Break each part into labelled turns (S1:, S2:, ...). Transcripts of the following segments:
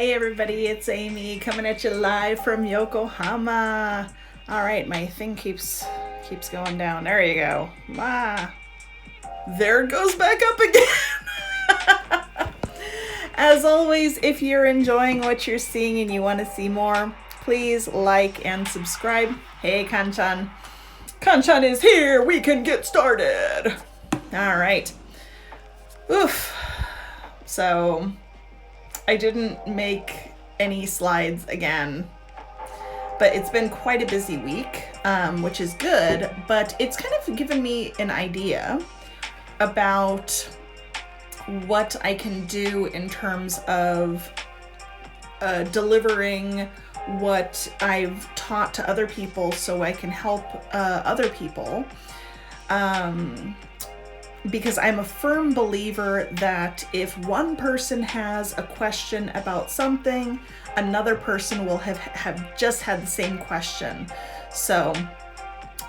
S1: Hey everybody, it's Amy coming at you live from Yokohama. All right, my thing keeps going down. There you go. There it goes back up again. As always, if you're enjoying what you're seeing and you want to see more, please like and subscribe. Hey Kanchan. Kanchan is here. We can get started. All right. Oof. So I didn't make any slides again, but it's been quite a busy week, which is good, but it's kind of given me an idea about what I can do in terms of delivering what I've taught to other people so I can help other people. Because I'm a firm believer that if one person has a question about something, another person will have just had the same question. So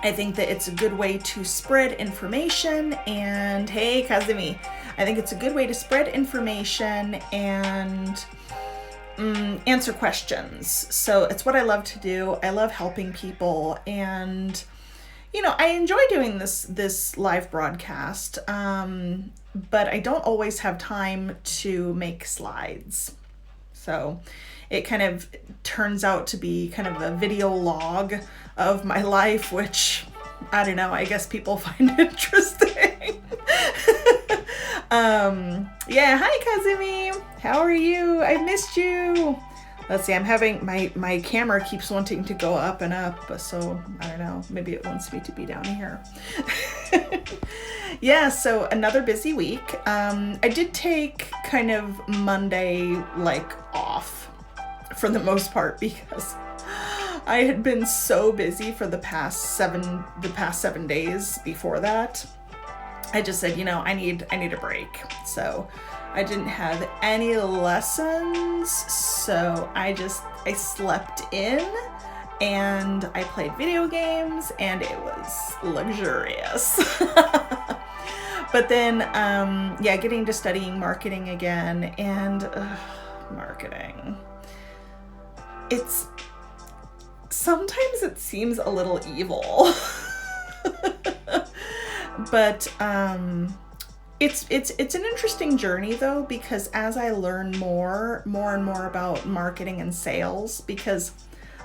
S1: I think that it's a good way to spread information. And hey, Kazumi, I think it's a good way to spread information and answer questions. So it's what I love to do. I love helping people, and I enjoy doing this live broadcast, but I don't always have time to make slides. So it kind of turns out to be kind of a video log of my life, which, I don't know, I guess people find interesting. Yeah, hi Kazumi, how are you? I missed you. Let's see, I'm having, my camera keeps wanting to go up and up, so I don't know, maybe it wants me to be down here. Yeah, so another busy week. I did take kind of Monday off for the most part because I had been so busy for the past 7 days before that. I just said, I need a break. So I didn't have any lessons, so I slept in and I played video games, and it was luxurious. But then, getting to studying marketing again, and marketing. Sometimes it seems a little evil. But it's an interesting journey though, because as I learn more and more about marketing and sales, because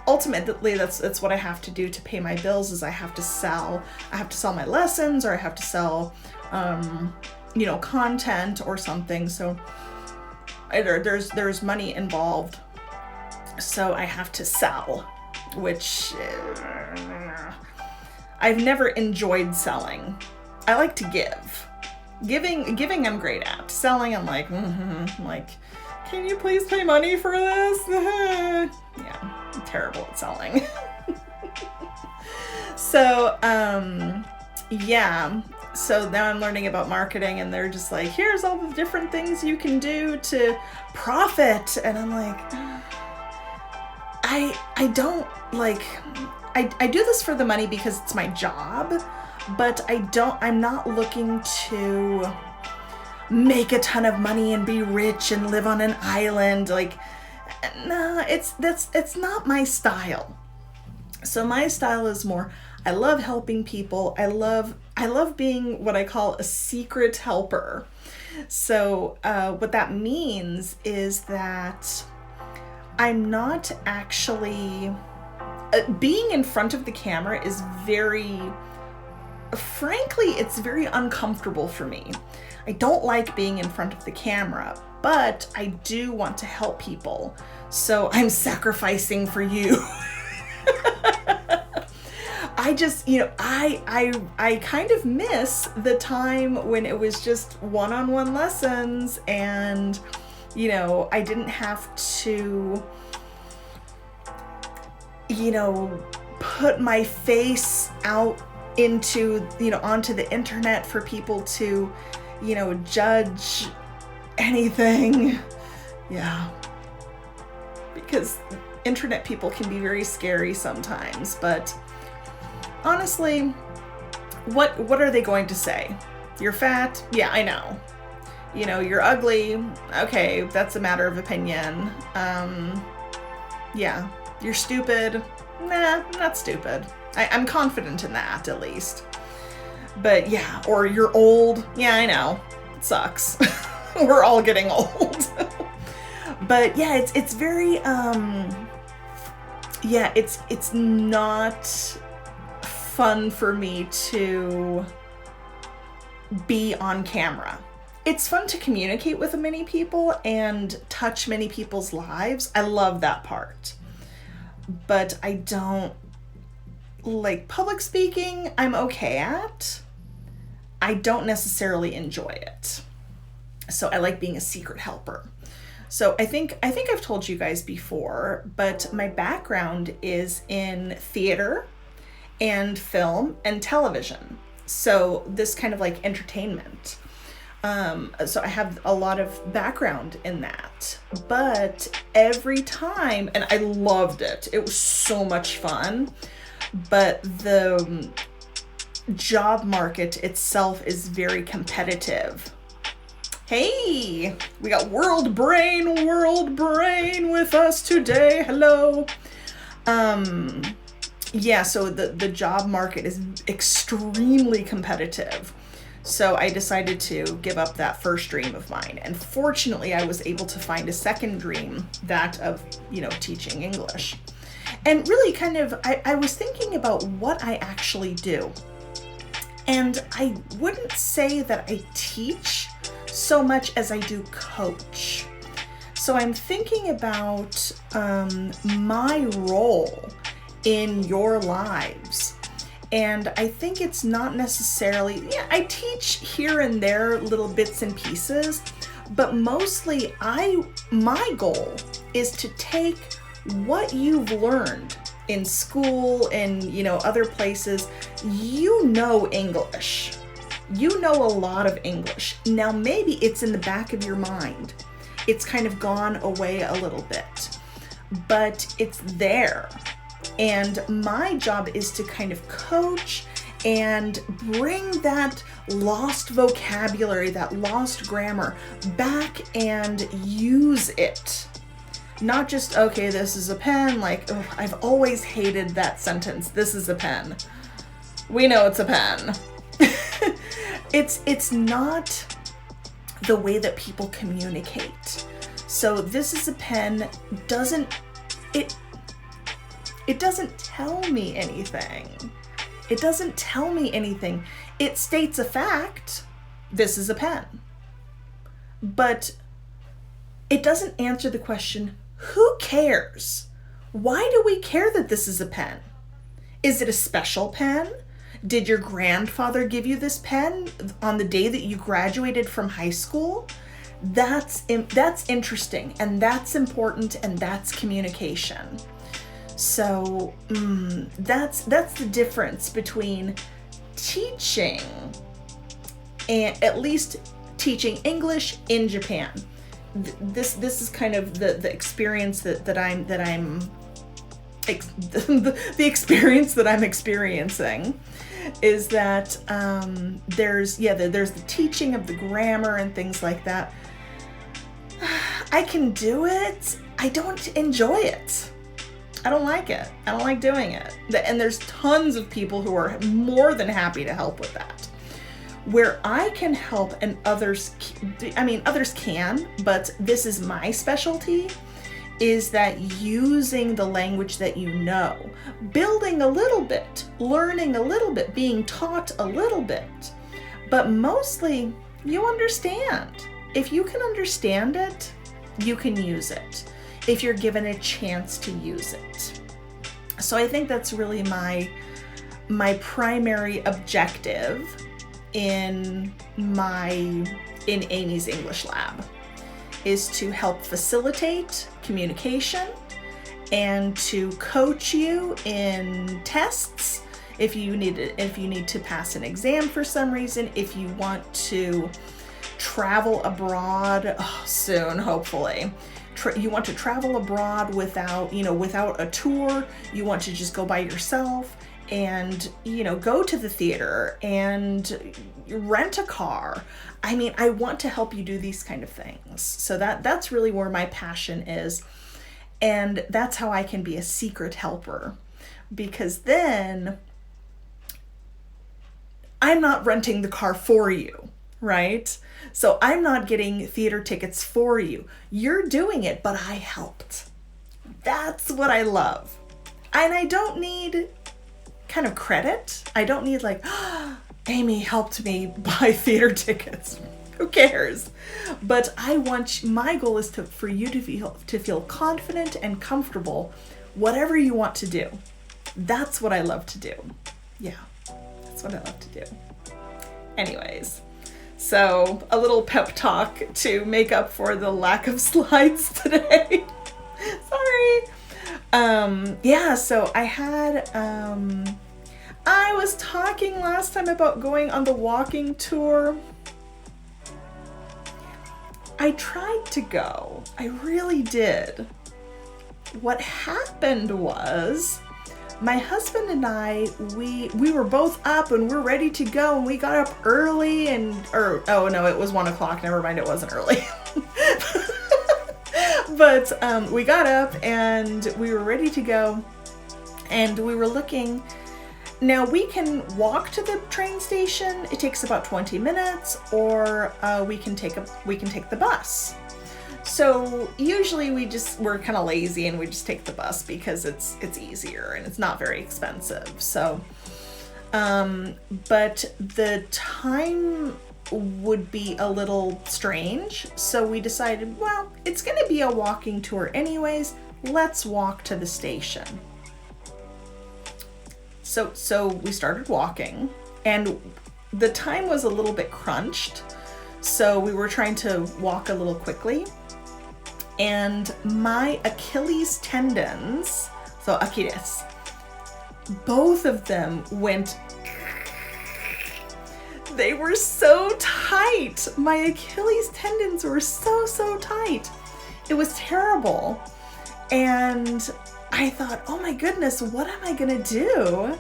S1: ultimately that's what I have to do to pay my bills, is I have to sell my lessons, or I have to sell content or something. So there's money involved, so I have to sell, which I've never enjoyed selling. I like to give. Giving I'm great at. Selling I'm like, can you please pay money for this? Yeah, I'm terrible at selling. So, so now I'm learning about marketing, and they're just like, here's all the different things you can do to profit. And I'm like, I don't like, I do this for the money because it's my job, but I'm not looking to make a ton of money and be rich and live on an island. No, it's not my style. So my style is more, I love helping people. I love being what I call a secret helper. So what that means is that I'm not actually, being in front of the camera is frankly, it's very uncomfortable for me. I don't like being in front of the camera, but I do want to help people. So I'm sacrificing for you. I just, I kind of miss the time when it was just one-on-one lessons, and, I didn't have to, put my face out onto the internet for people to, judge anything. Yeah. Because internet people can be very scary sometimes, but honestly, what are they going to say? You're fat? Yeah, I know. you're ugly. Okay, that's a matter of opinion. Yeah, you're stupid. Nah, I'm not stupid. I'm confident in that, at least. But yeah, or you're old. Yeah, I know. It sucks. We're all getting old. But yeah, it's very, yeah, it's not fun for me to be on camera. It's fun to communicate with many people and touch many people's lives. I love that part. But I don't like public speaking. I'm okay at. I don't necessarily enjoy it. So I like being a secret helper. So I think I've told you guys before, but my background is in theater and film and television. So this kind of like entertainment. So I have a lot of background in that, but every time, and I loved it. It was so much fun, but the job market itself is very competitive. Hey, we got World Brain with us today. Hello. Yeah, so the job market is extremely competitive. So I decided to give up that first dream of mine. And fortunately, I was able to find a second dream, that of, teaching English. And really kind of, I was thinking about what I actually do. And I wouldn't say that I teach so much as I do coach. So I'm thinking about my role in your lives. And I think it's not necessarily, I teach here and there little bits and pieces, but mostly my goal is to take what you've learned in school and, other places. English. You know a lot of English. Now maybe it's in the back of your mind. It's kind of gone away a little bit, but it's there. And my job is to kind of coach and bring that lost vocabulary, that lost grammar back and use it. Not just, okay, this is a pen, like, I've always hated that sentence. This is a pen. We know it's a pen. It's not the way that people communicate. So this is a pen it doesn't tell me anything. It doesn't tell me anything. It states a fact. This is a pen. But it doesn't answer the question, who cares? Why do we care that this is a pen? Is it a special pen? Did your grandfather give you this pen on the day that you graduated from high school? That's interesting, and that's important, and that's communication. So that's the difference between teaching, and at least teaching English in Japan. This is kind of the experience that I'm the experience that I'm experiencing is that there's the teaching of the grammar and things like that. I can do it. I don't enjoy it. I don't like it. I don't like doing it. And there's tons of people who are more than happy to help with that. Where I can help and others can, but this is my specialty, is that using the language that you know, building a little bit, learning a little bit, being taught a little bit, but mostly you understand. If you can understand it, you can use it, if you're given a chance to use it. So I think that's really my primary objective in Amy's English Lab, is to help facilitate communication and to coach you in tests. If you need to pass an exam for some reason, if you want to travel abroad soon, hopefully. You want to travel abroad without a tour, you want to just go by yourself, and, go to the theater and rent a car. I mean, I want to help you do these kind of things. So that's really where my passion is. And that's how I can be a secret helper, because then I'm not renting the car for you, right? So I'm not getting theater tickets for you. You're doing it, but I helped. That's what I love. And I don't need kind of credit. I don't need like, Amy helped me buy theater tickets. Who cares? But my goal is for you to feel confident and comfortable, whatever you want to do. That's what I love to do. Yeah, that's what I love to do. Anyways, so a little pep talk to make up for the lack of slides today. Sorry. So I was talking last time about going on the walking tour. I tried to go. I really did. What happened was my husband and I, we were both up and we're ready to go, and we got up early it was 1 o'clock. Never mind, it wasn't early. But we got up and we were ready to go, and we were looking. Now we can walk to the train station. It takes about 20 minutes, or we can take the bus. So usually we're kind of lazy and we just take the bus because it's easier and it's not very expensive. So, but the time would be a little strange. So we decided, well, it's going to be a walking tour anyways. Let's walk to the station. So we started walking, and the time was a little bit crunched. So we were trying to walk a little quickly, and my Achilles tendons, so Achilles, both of them went, they were so tight. My Achilles tendons were so tight. It was terrible. And I thought, oh my goodness, what am I gonna do?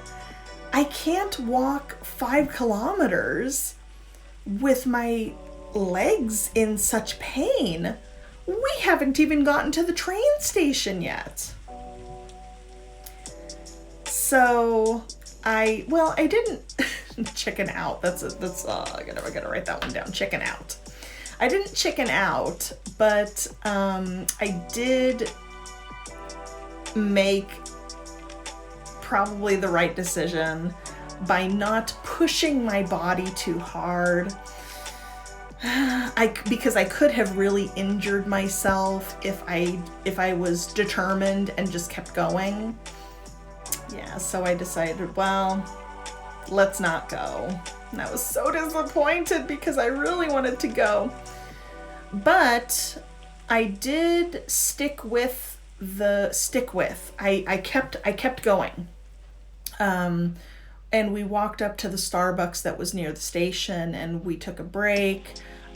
S1: I can't walk 5 kilometers with my legs in such pain. We haven't even gotten to the train station yet. So I didn't chicken out. I gotta write that one down. Chicken out. I didn't chicken out, but I did make probably the right decision by not pushing my body too hard. Because I could have really injured myself if I was determined and just kept going. Yeah, so I decided, well, let's not go. And I was so disappointed because I really wanted to go. But I did stick with. I kept going. And we walked up to the Starbucks that was near the station, and we took a break.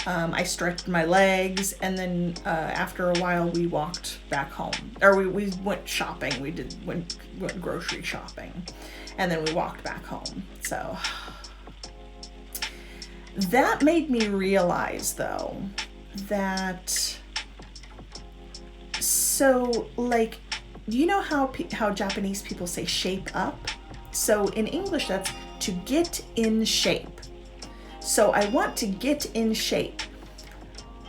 S1: I stretched my legs, and then after a while we walked back home, or we went shopping. We went grocery shopping, and then we walked back home. So that made me realize, though, that you know how Japanese people say shape up? So in English, that's to get in shape. So I want to get in shape.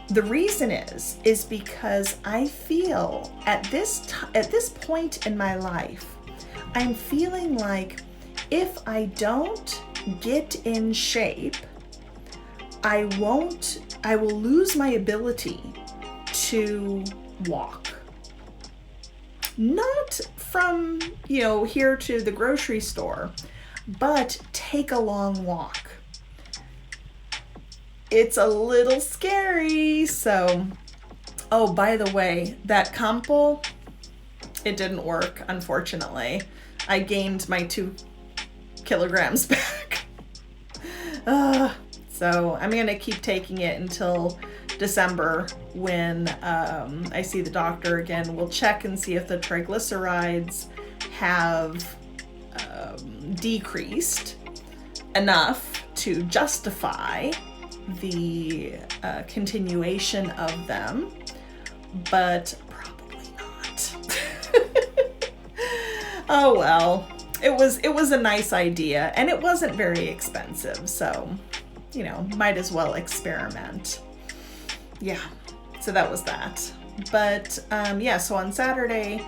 S1: The reason is because I feel at this point in my life, I'm feeling like if I don't get in shape, I will lose my ability to walk. Not from, here to the grocery store, but take a long walk. It's a little scary. So, oh, by the way, that Kampo, it didn't work, unfortunately. I gained my 2 kilograms back. So I'm going to keep taking it until December when I see the doctor again. We'll check and see if the triglycerides have decreased enough to justify the continuation of them, but probably not. Oh well, it was a nice idea, and it wasn't very expensive, so might as well experiment. Yeah, so that was that. But so on Saturday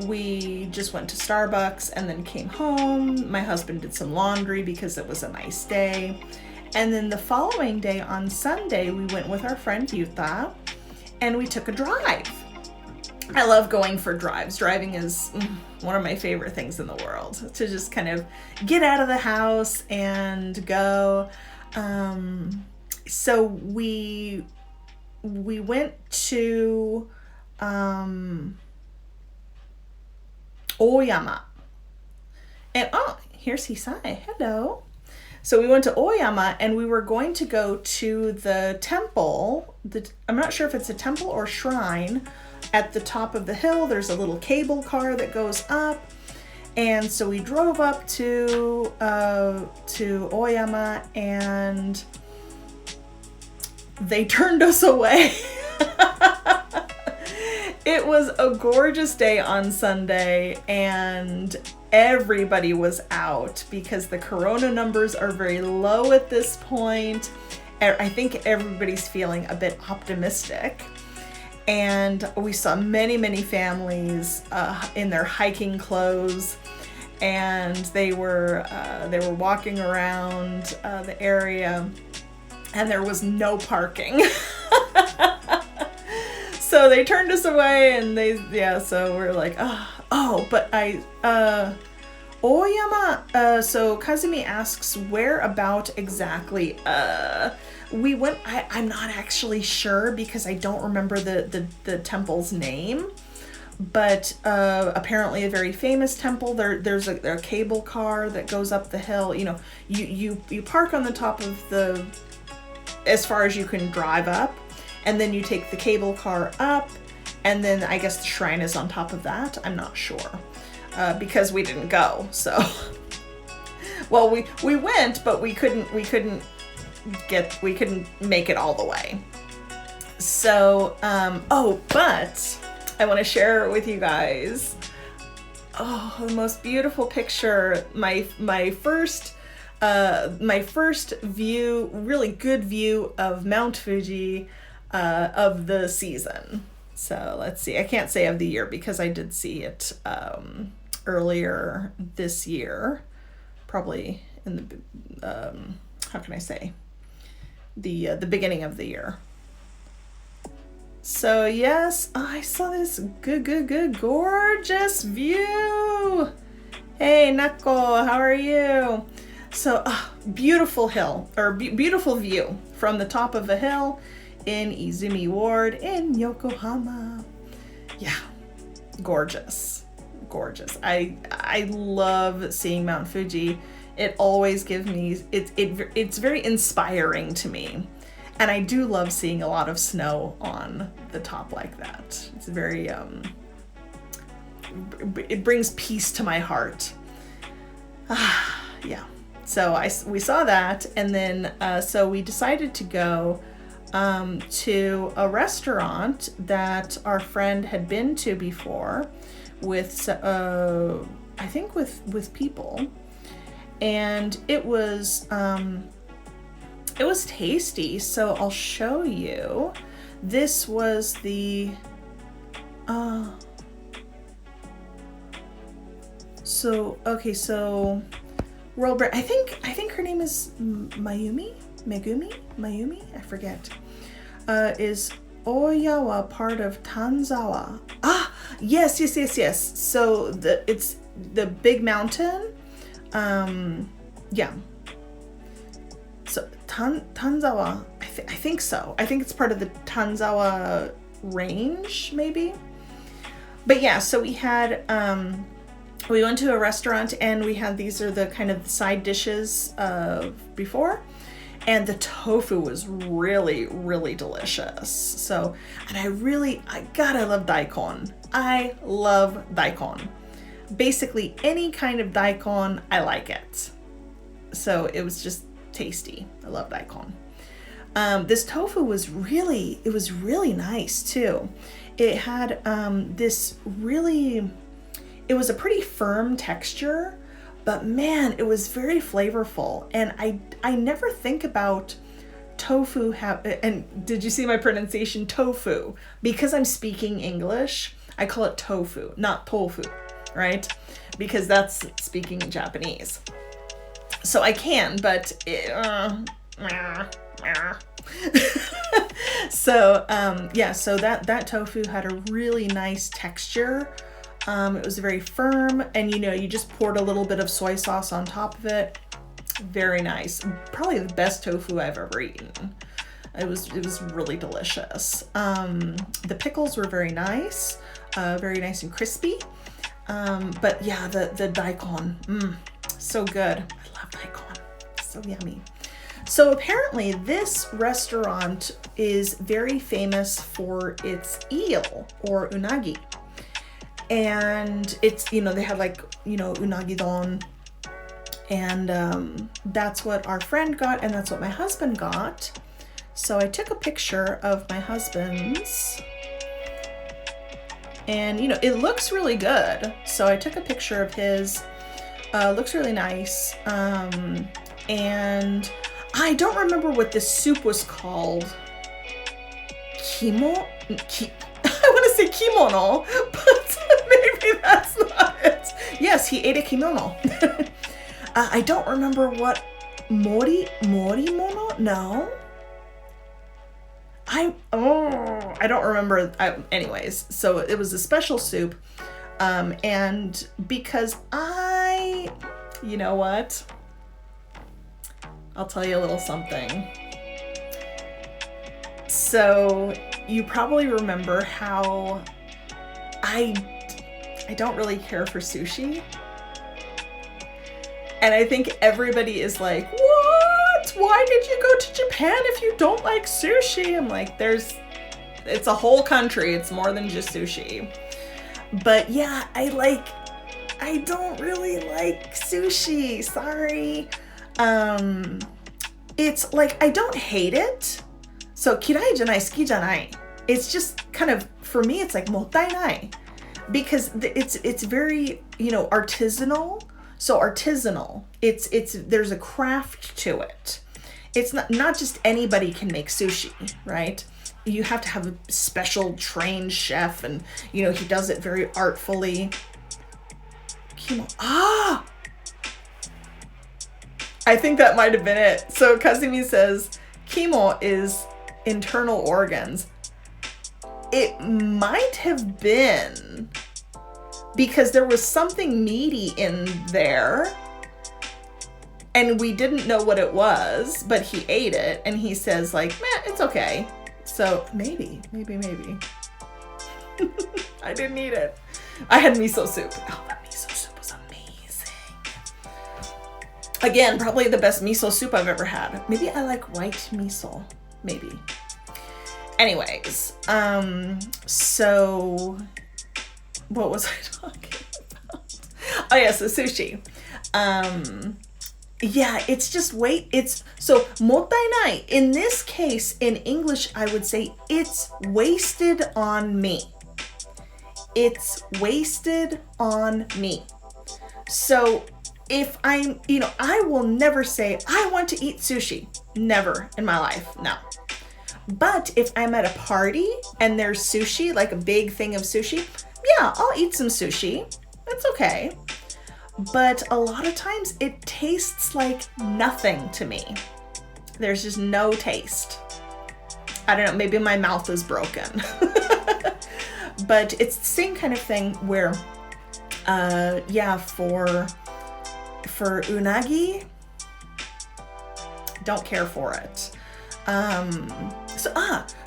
S1: we just went to Starbucks and then came home. My husband did some laundry because it was a nice day. And then the following day on Sunday, we went with our friend Yuta and we took a drive. I love going for drives. Driving is one of my favorite things in the world, to just kind of get out of the house and go. So we went to Oyama. And here's Hisai. Hello. So we went to Oyama and we were going to go to the temple. I'm not sure if it's a temple or shrine at the top of the hill. There's a little cable car that goes up. And so we drove up to Oyama and they turned us away. It was a gorgeous day on Sunday and everybody was out because the corona numbers are very low at this point. I think everybody's feeling a bit optimistic. And we saw many, many families in their hiking clothes, and they were walking around the area, and there was no parking. So they turned us away, and so we're like, Oyama, so Kazumi asks, where about exactly? We went, I'm not actually sure because I don't remember the temple's name, but apparently a very famous temple. There's a cable car that goes up the hill. You park on the top of as far as you can drive up, and then you take the cable car up, and then I guess the shrine is on top of that. I'm not sure. Because we didn't go, so well we went, but we couldn't make it all the way. So but I want to share with you guys the most beautiful picture. My first view, really good view of Mount Fuji of the season. So let's see. I can't say of the year because I did see it earlier this year, probably in the how can I say, the beginning of the year. So yes, I saw this good gorgeous view. Hey Nako, how are you? So beautiful hill, or beautiful view from the top of a hill in Izumi Ward in Yokohama. Yeah, gorgeous. I love seeing Mount Fuji. It always gives me, it's very inspiring to me. And I do love seeing a lot of snow on the top like that. It's very, it brings peace to my heart. Yeah. So we saw that, and then so we decided to go to a restaurant that our friend had been to before with I think with people, and it was tasty. So I'll show you. This was the so World Bread. I think her name is Megumi, I forget. Is Oyawa part of Tanzawa? Yes. So it's the big mountain. Yeah. So Tanzawa, I think so. I think it's part of the Tanzawa range, maybe. But yeah, so we had we went to a restaurant and we had, these are the kind of side dishes before. And the tofu was really, really delicious. So, and I love daikon. I love daikon. basically any kind of daikon, I like it. So it was just tasty. I love daikon. This tofu was really nice too. It had it was a pretty firm texture, but man, it was very flavorful. And I never think about tofu and did you see my pronunciation? Tofu. Because I'm speaking English, I call it tofu, not tofu, right? Because that's speaking Japanese. So I can, but so so that tofu had a really nice texture. It was very firm, and you just poured a little bit of soy sauce on top of it. Very nice. Probably the best tofu I've ever eaten. It was really delicious. The pickles were very nice and crispy. But yeah, the daikon, so good. I love daikon. So yummy. So apparently this restaurant is very famous for its eel or unagi. And it's, they had unagi don. And that's what our friend got, and that's what my husband got. So I took a picture of my husband's. And, it looks really good. So I took a picture of his. Looks really nice. And I don't remember what this soup was called. I want to say kimono, but maybe that's not it. Yes, he ate a kimono. I don't remember what morimono? No. I don't remember. Anyways, so it was a special soup. And because you know what? I'll tell you a little something. So you probably remember how I don't really care for sushi. And I think everybody is like, what? Why did you go to Japan if you don't like sushi? I'm like, it's a whole country. It's more than just sushi. But yeah, I don't really like sushi. Sorry. It's like, I don't hate it. So, kirai janai, suki janai. It's just kind of, for me, it's like mottai nai. Because it's very, artisanal. So artisanal, there's a craft to it. It's not just anybody can make sushi, right? You have to have a special trained chef, and he does it very artfully. I think that might have been it. So Kazumi says, kimo is internal organs. It might have been, because there was something meaty in there and we didn't know what it was, but he ate it and he says like, man, it's okay. So maybe. I didn't eat it. I had miso soup. Oh, that miso soup was amazing. Again, probably the best miso soup I've ever had. Maybe I like white miso. Maybe. Anyways, so what was I talking about? Oh yeah, so sushi. Yeah, it's just so mottai nai. In this case, in English, I would say it's wasted on me. It's wasted on me. So if I'm, I will never say, I want to eat sushi. Never in my life, no. But if I'm at a party and there's sushi, like a big thing of sushi, yeah, I'll eat some sushi. That's okay. But a lot of times it tastes like nothing to me. There's just no taste. I don't know, maybe my mouth is broken. But it's the same kind of thing where, for unagi, don't care for it.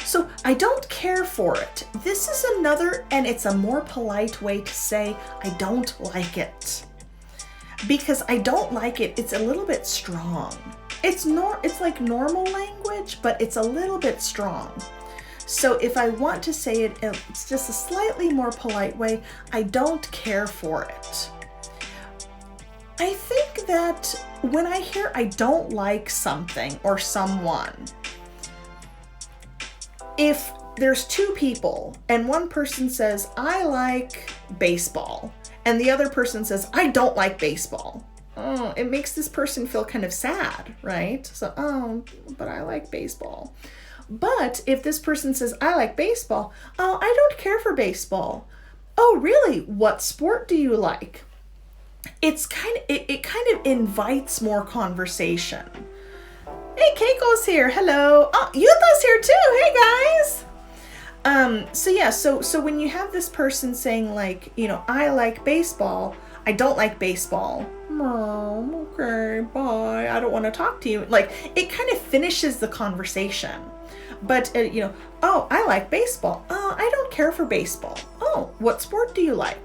S1: So I don't care for it. This is another, and it's a more polite way to say I don't like it. Because I don't like it, it's a little bit strong. It's like normal language, but it's a little bit strong. So if I want to say it, it's just a slightly more polite way. I don't care for it. I think that when I hear I don't like something or someone, if there's two people and one person says, I like baseball, and the other person says, I don't like baseball, it makes this person feel kind of sad, right? So, but I like baseball. But if this person says, I like baseball, oh, I don't care for baseball. Oh, really? What sport do you like? It kind of invites more conversation. Hey, Keiko's here. Hello. Oh, Yutha's here too. Hey, guys. So when you have this person saying like, I like baseball, I don't like baseball. Okay, bye. I don't want to talk to you. Like, it kind of finishes the conversation. But, oh, I like baseball. Oh, I don't care for baseball. Oh, what sport do you like?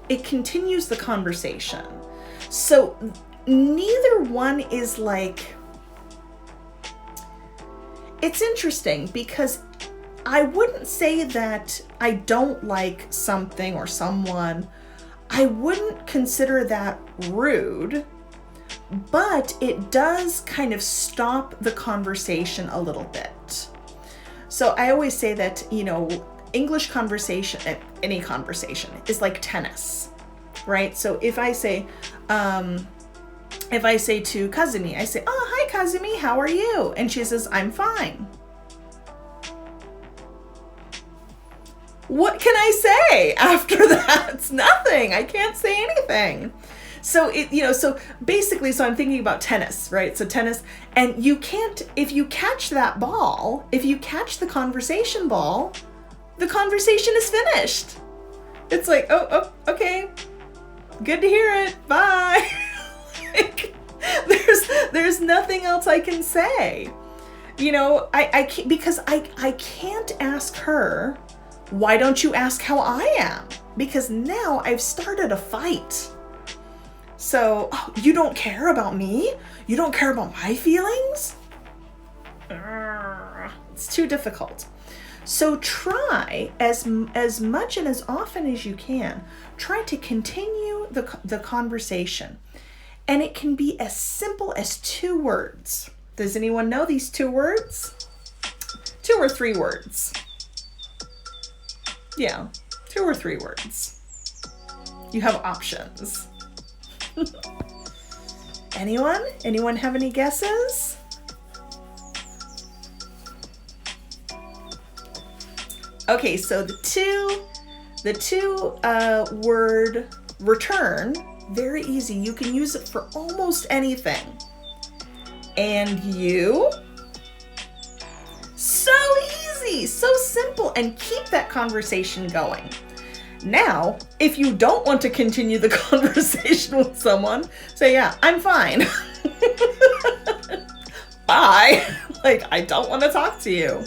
S1: It continues the conversation. So neither one is like, it's interesting because I wouldn't say that I don't like something or someone. I wouldn't consider that rude, but it does kind of stop the conversation a little bit. So I always say that, English conversation, any conversation, is like tennis, right? So if I say to Kazumi, I say, oh, hi Kazumi, how are you? And she says, I'm fine. What can I say after that? It's nothing. I can't say anything. So so basically, I'm thinking about tennis, right? So tennis, and you can't, if you catch that ball, if you catch the conversation ball, the conversation is finished. It's like, oh, okay. Good to hear it. Bye. Like, there's nothing else I can say. I can't, because I can't ask her, why don't you ask how I am? Because now I've started a fight. So, you don't care about me? You don't care about my feelings? It's too difficult. So try as much and as often as you can, try to continue the conversation. And it can be as simple as 2 words. Does anyone know these 2 words? 2 or 3 words. Yeah, 2 or 3 words. You have options. Anyone? Anyone have any guesses? Okay, so the two word return, very easy. You can use it for almost anything. And you? So easy, so simple, and keep that conversation going. Now, if you don't want to continue the conversation with someone, say, yeah, I'm fine. Bye. Like, I don't want to talk to you.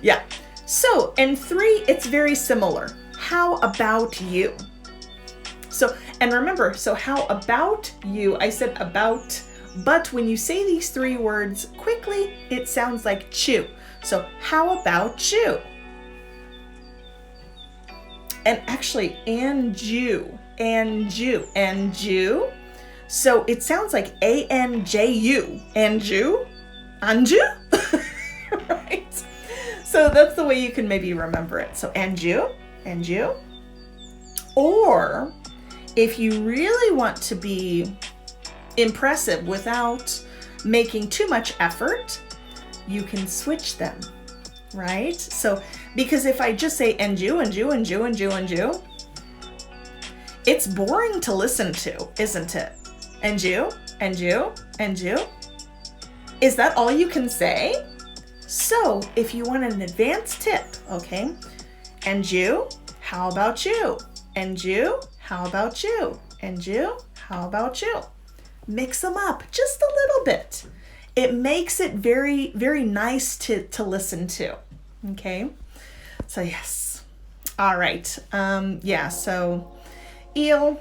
S1: Yeah. So, and 3, it's very similar. How about you? So, and remember, so how about you? I said about, but when you say these 3 words quickly, it sounds like chew. So, how about you? And actually, and you. So it sounds like A-N-J-U. Anju? Right? So that's the way you can maybe remember it. So Anju. Or if you really want to be impressive without making too much effort, you can switch them, right? So, because if I just say Anju, it's boring to listen to, isn't it? Anju. Is that all you can say? So, if you want an advanced tip, okay? Anju, how about you? Anju, how about you? Anju, how about you? Mix them up just a little bit. It makes it very, very nice to listen to, okay? So yes. All right. So eel,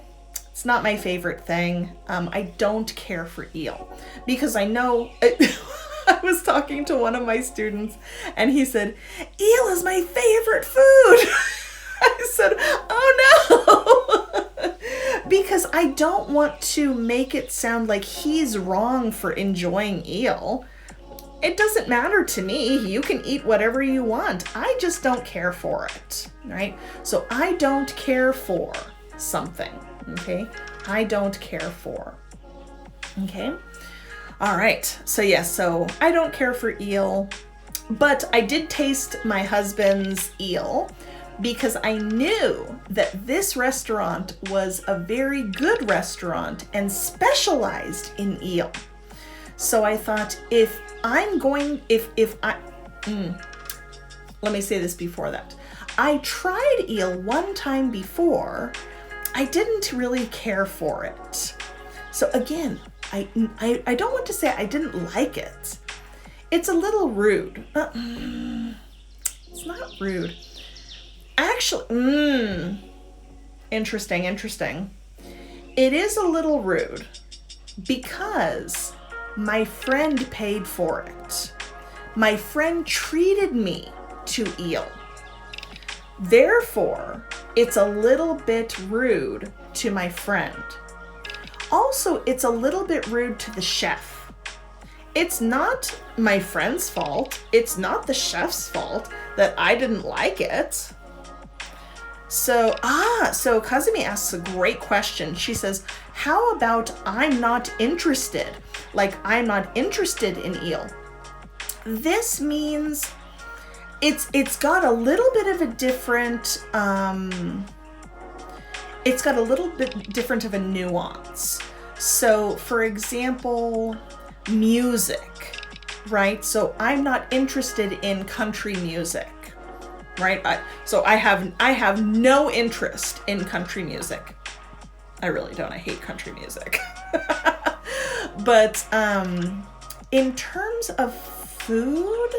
S1: it's not my favorite thing. I don't care for eel because I know I was talking to one of my students and he said, eel is my favorite food. I said, oh no, because I don't want to make it sound like he's wrong for enjoying eel. It doesn't matter to me. You can eat whatever you want. I just don't care for it, right? So I don't care for something, okay? I don't care for, okay? All right, so yes, so I don't care for eel, but I did taste my husband's eel because I knew that this restaurant was a very good restaurant and specialized in eel. So I thought, let me say this before that. I tried eel one time before. I didn't really care for it. So again, I don't want to say I didn't like it. It's a little rude. It's not rude. Actually, interesting. It is a little rude because my friend paid for it. My friend treated me to eel. Therefore, it's a little bit rude to my friend. Also, it's a little bit rude to the chef. It's not my friend's fault. It's not the chef's fault that I didn't like it. So Kazumi asks a great question. She says, how about I'm not interested? Like, I'm not interested in eel. This means it's got a little bit of a different, it's got a little bit different of a nuance. So for example, music, right? So I'm not interested in country music, right? So I have no interest in country music. I really don't. I hate country music. But in terms of food,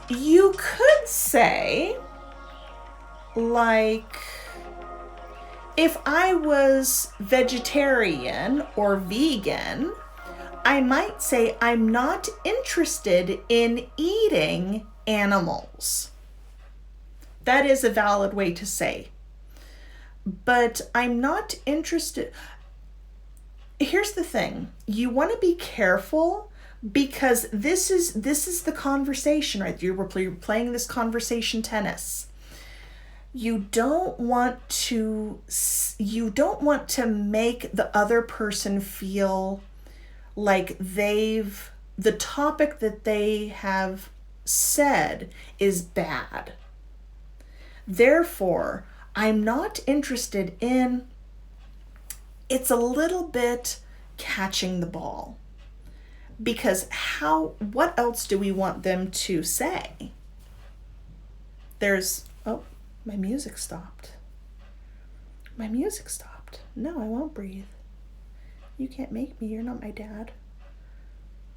S1: you could say, like, if I was vegetarian or vegan, I might say I'm not interested in eating animals. That is a valid way to say. But I'm not interested. Here's the thing. You want to be careful because this is the conversation, right? You're playing this conversation tennis. You don't want to make the other person feel like the topic that they have said is bad. Therefore, I'm not interested in, it's a little bit catching the ball. Because what else do we want them to say? My music stopped. No, I won't breathe. You can't make me. You're not my dad.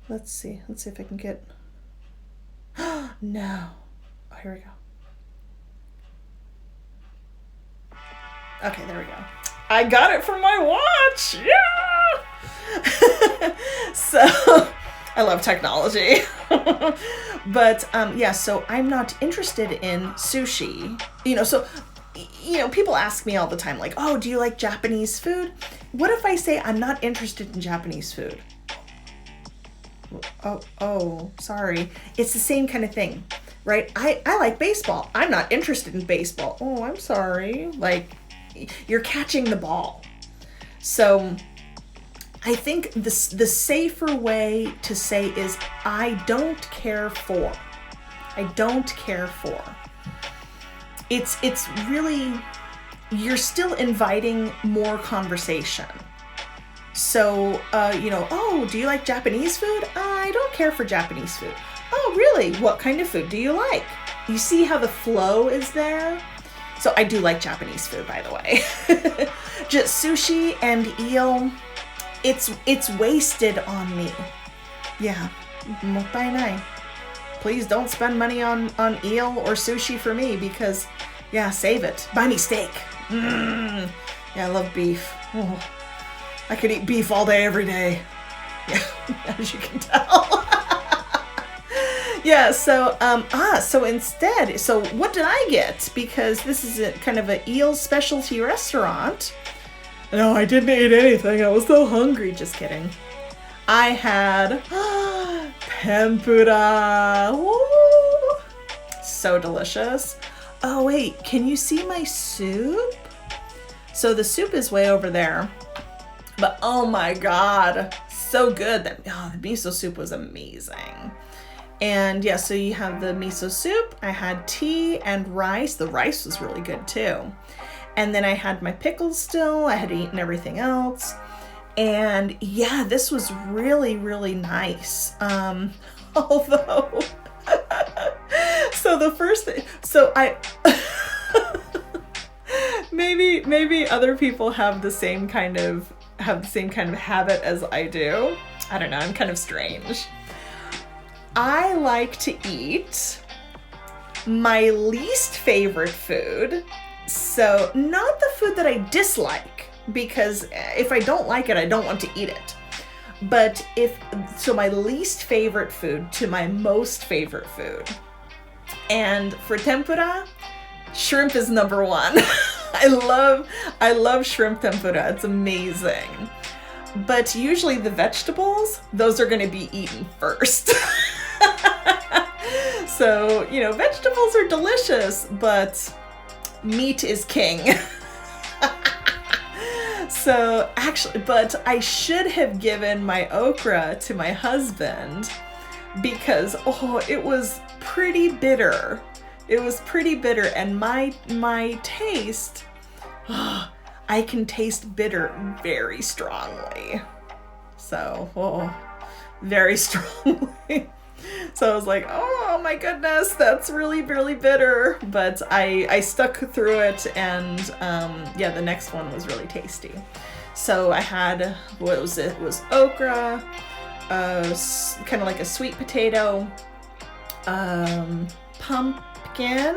S1: Let's see if I can get... No. Oh, here we go. Okay, there we go. I got it from my watch. Yeah. So I love technology. But so I'm not interested in sushi. People ask me all the time, like, oh, do you like Japanese food? What if I say I'm not interested in Japanese food? Oh, sorry. It's the same kind of thing, right? I like baseball. I'm not interested in baseball. Oh, I'm sorry. Like, you're catching the ball. So I think the safer way to say is I don't care for. It's really, you're still inviting more conversation. So, oh, do you like Japanese food? I don't care for Japanese food. Oh, really? What kind of food do you like? You see how the flow is there? So I do like Japanese food, by the way. Just sushi and eel, it's wasted on me. Yeah, mottainai. Please don't spend money on eel or sushi for me because, yeah, save it. Buy me steak. Yeah, I love beef. Oh, I could eat beef all day, every day. Yeah, as you can tell. Yeah, so instead, so what did I get? Because this is a kind of an eel specialty restaurant. No, I didn't eat anything. I was so hungry. Just kidding. I had tempura. Woo! So delicious. Oh, wait, can you see my soup? So the soup is way over there. But oh my God, so good. The miso soup was amazing. And yeah, so you have the miso soup. I had tea and rice. The rice was really good too. And then I had my pickles still. I had eaten everything else. And yeah, this was really, really nice. Although, so the first thing, so I, maybe other people have the same kind of habit as I do. I don't know, I'm kind of strange. I like to eat my least favorite food. So not the food that I dislike, because if I don't like it, I don't want to eat it. But my least favorite food to my most favorite food. And for tempura, shrimp is number one. I love shrimp tempura. It's amazing. But usually the vegetables, those are going to be eaten first. So, vegetables are delicious, but meat is king. So actually, but I should have given my okra to my husband because, it was pretty bitter. It was pretty bitter, and my taste, I can taste bitter very strongly. So, very strongly. So I was like, oh my goodness, that's really, really bitter. But I stuck through it, and the next one was really tasty. So I had, what was it? It was okra, kind of like a sweet potato, pumpkin,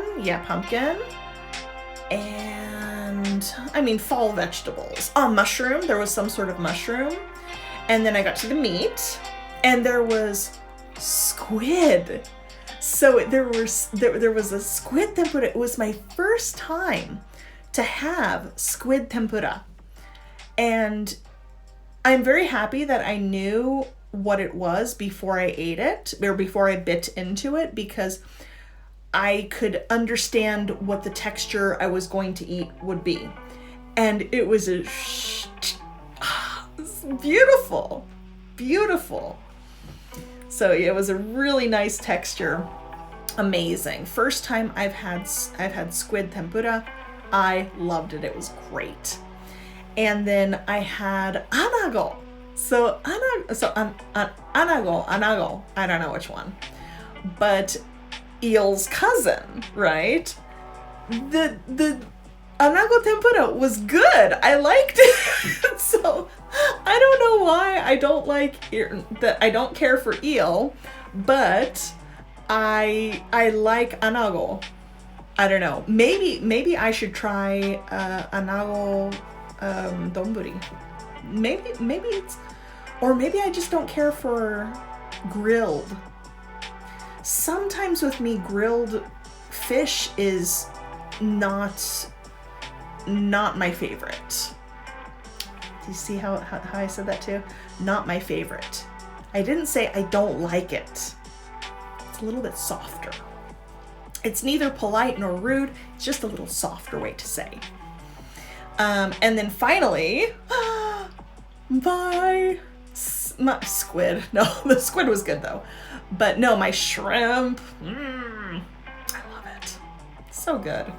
S1: and fall vegetables. Mushroom, there was some sort of mushroom. And then I got to the meat, and there was squid. So there was a squid tempura. It was my first time to have squid tempura. And I'm very happy that I knew what it was before I ate it, or before I bit into it, because I could understand what the texture I was going to eat would be. And it was beautiful, beautiful. So it was a really nice texture. Amazing. First time I've had squid tempura. I loved it. It was great. And then I had anago. So anago, I don't know which one. But eel's cousin, right? The anago tempura was good. I liked it. So I don't know why I don't like that. I don't care for eel, but I like anago. I don't know. Maybe I should try anago donburi. Maybe it's, or maybe I just don't care for grilled. Sometimes with me, grilled fish is not my favorite. Do you see how I said that too? Not my favorite. I didn't say I don't like it. It's a little bit softer. It's neither polite nor rude. It's just a little softer way to say. And then finally, my squid. No, the squid was good though. But no, my shrimp. I love it. So good.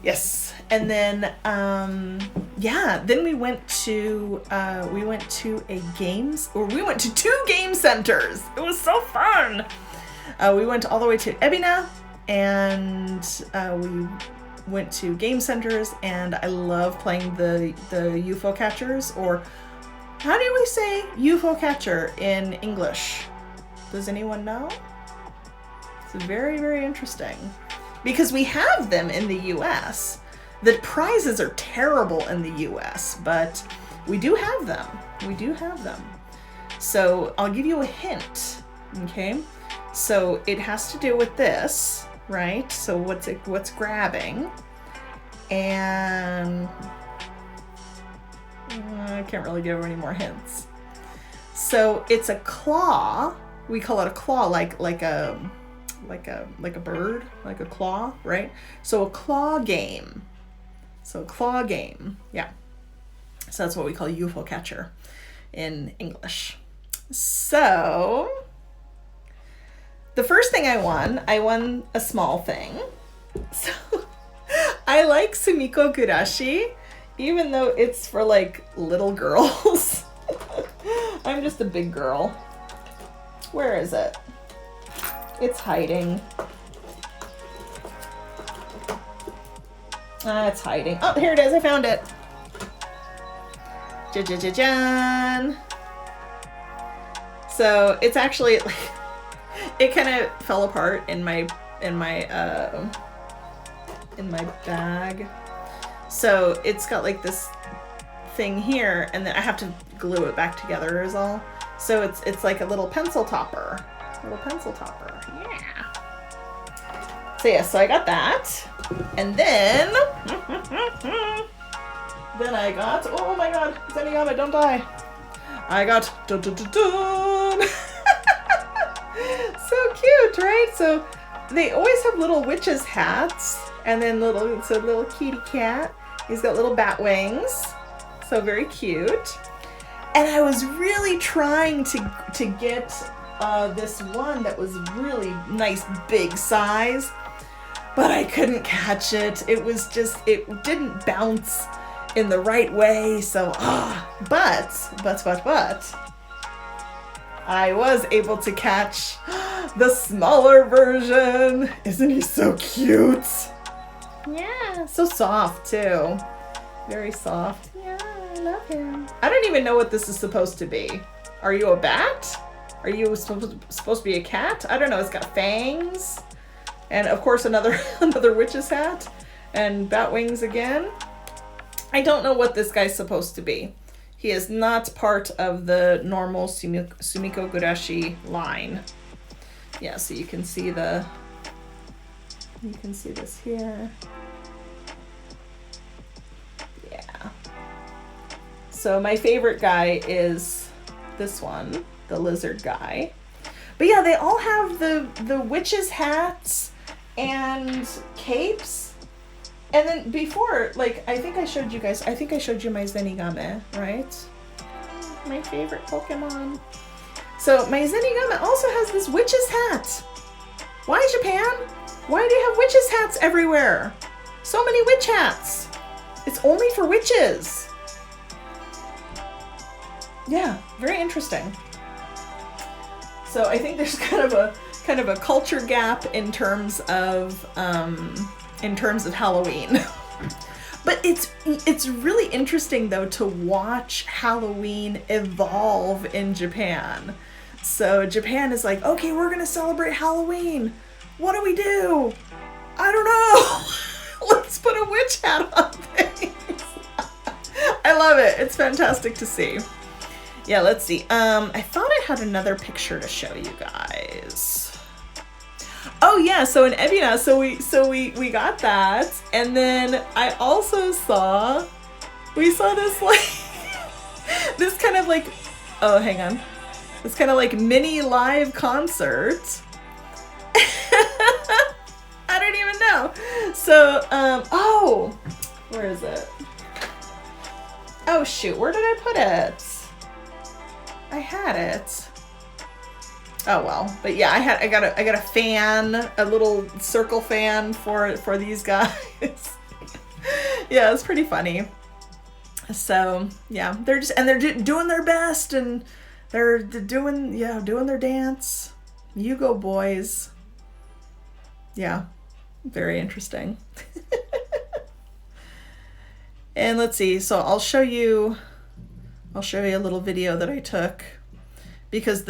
S1: Yes. And then, then we went to two game centers. It was so fun. We went all the way to Ebina, and we went to game centers, and I love playing the UFO catchers, or how do we say UFO catcher in English? Does anyone know? It's very, very interesting because we have them in the US. The prizes are terrible in the US, but we do have them. So I'll give you a hint, okay? So it has to do with this, right? So what's grabbing? And I can't really give any more hints. So it's a claw. We call it a claw, like a bird, like a claw, right? So a claw game. Yeah. So that's what we call UFO catcher in English. So the first thing I won a small thing. So I like Sumiko Gurashi, even though it's for like little girls. I'm just a big girl. Where is it? It's hiding. It's hiding. Oh, here it is. I found it. Ja-ja-ja-jan. So it's actually like, it kind of fell apart in my bag. So it's got like this thing here, and then I have to glue it back together is all. So it's like a little pencil topper. Yeah. So yeah, so I got that. And then I got, oh my god, Zenigame, don't die. I got dun, dun, dun, dun. So cute, right? So they always have little witches' hats, and then little kitty cat. He's got little bat wings. So very cute. And I was really trying to get this one that was really nice big size, but I couldn't catch it. It didn't bounce in the right way. So, but I was able to catch the smaller version. Isn't he so cute? Yeah, so soft too. Very soft. Yeah, I love him. I don't even know what this is supposed to be. Are you a bat? Are you supposed to be a cat? I don't know. It's got fangs. And of course another witch's hat. And bat wings again. I don't know what this guy's supposed to be. He is not part of the normal Sumiko Gurashi line. Yeah, so you can see this here. Yeah. So my favorite guy is this one, the lizard guy. But yeah, they all have the witches' hats and capes. And then before, like, I think I showed you my Zenigame, right? My favorite Pokemon. So my Zenigame also has this witch's hat. Why, Japan? Why do you have witches' hats everywhere? So many witch hats. It's only for witches. Yeah, very interesting. So I think there's kind of a culture gap in terms of Halloween. But it's really interesting though to watch Halloween evolve in Japan. So Japan is like, okay, we're gonna celebrate Halloween. What do we do? I don't know. Let's put a witch hat on things. I love it. It's fantastic to see. Yeah, let's see. I thought I had another picture to show you guys. Oh yeah, so in Ebina, so we got that, and then I also saw this like this kind of like, oh hang on, this kind of like mini live concert. I don't even know. So oh, where is it? Oh shoot, where did I put it? I had it. Oh well, but yeah, I got a fan, a little circle fan for these guys. Yeah, it's pretty funny. So yeah, they're doing their best, and they're doing their dance. You go, boys. Yeah, very interesting. And let's see. So I'll show you a little video that I took, because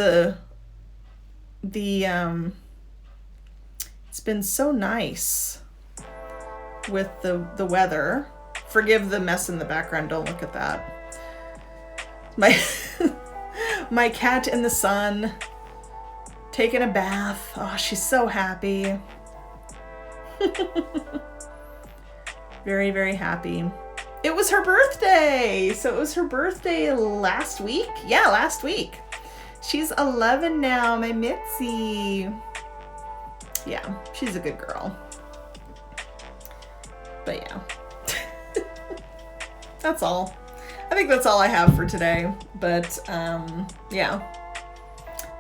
S1: it's been so nice with the weather. Forgive the mess in the background, don't look at that. My cat in the sun taking a bath. Oh, she's so happy. Very, very happy. It was her birthday. So it was her birthday last week. Yeah, last week. She's 11 now, my Mitzi. Yeah, she's a good girl. But yeah. That's all. I think that's all I have for today. But yeah.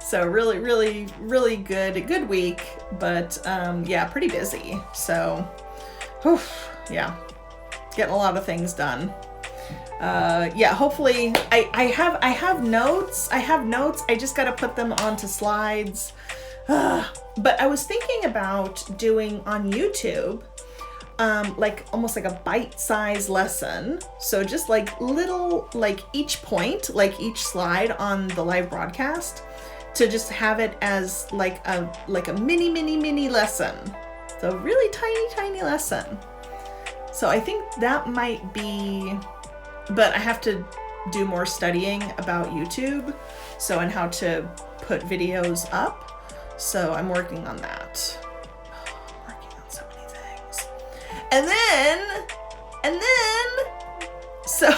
S1: So really, really, really good week. But yeah, pretty busy. So whew, yeah, getting a lot of things done. Yeah, hopefully I have notes. I just got to put them onto slides. But I was thinking about doing on YouTube, like almost like a bite-sized lesson. So just like little, like each point, like each slide on the live broadcast, to just have it as like a mini lesson. So really tiny lesson. So I think that might be, but I have to do more studying about YouTube, so and how to put videos up. So I'm working on that. Oh, I'm working on so many things. And then, so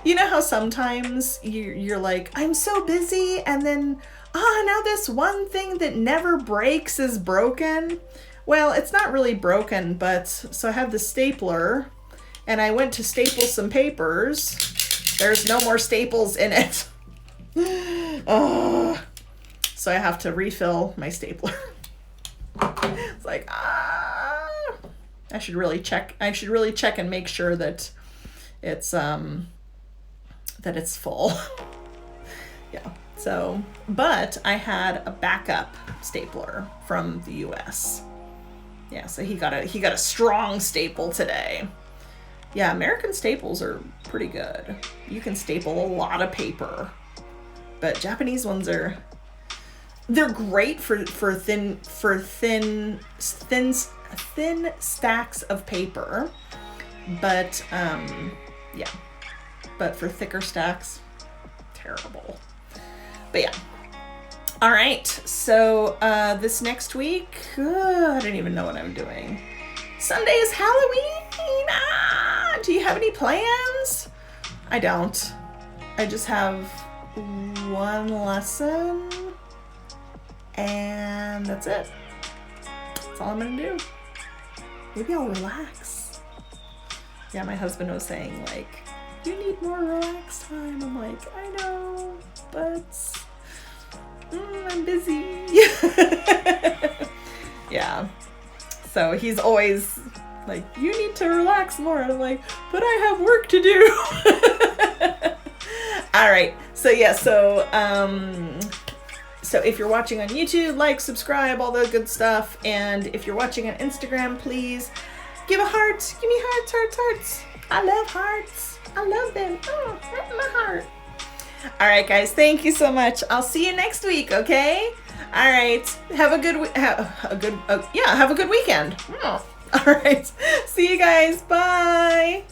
S1: you know how sometimes you're like, I'm so busy, and then, now this one thing that never breaks is broken. Well, it's not really broken, but so I have the stapler, and I went to staple some papers. There's no more staples in it. Oh, so I have to refill my stapler. It's like, I should really check and make sure that it's full. Yeah. So, but I had a backup stapler from the US. Yeah, so he got a strong staple today. Yeah, American staples are pretty good. You can staple a lot of paper. But Japanese ones they're great for thin stacks of paper. But yeah. But for thicker stacks, terrible. But yeah. All right, so this next week, I don't even know what I'm doing. Sunday is Halloween. Do you have any plans? I don't. I just have one lesson, and that's it. That's all I'm gonna do. Maybe I'll relax. Yeah, my husband was saying, like, you need more relax time. I'm like, I know, but I'm busy. Yeah. So he's always like, you need to relax more. And I'm like, but I have work to do. All right. So yeah, so if you're watching on YouTube, like, subscribe, all the good stuff. And if you're watching on Instagram, please give a heart. Give me hearts. I love hearts. I love them. Oh, right in my heart. All right, guys. Thank you so much. I'll see you next week. Okay. All right. Have a good weekend. Oh. All right. See you guys. Bye.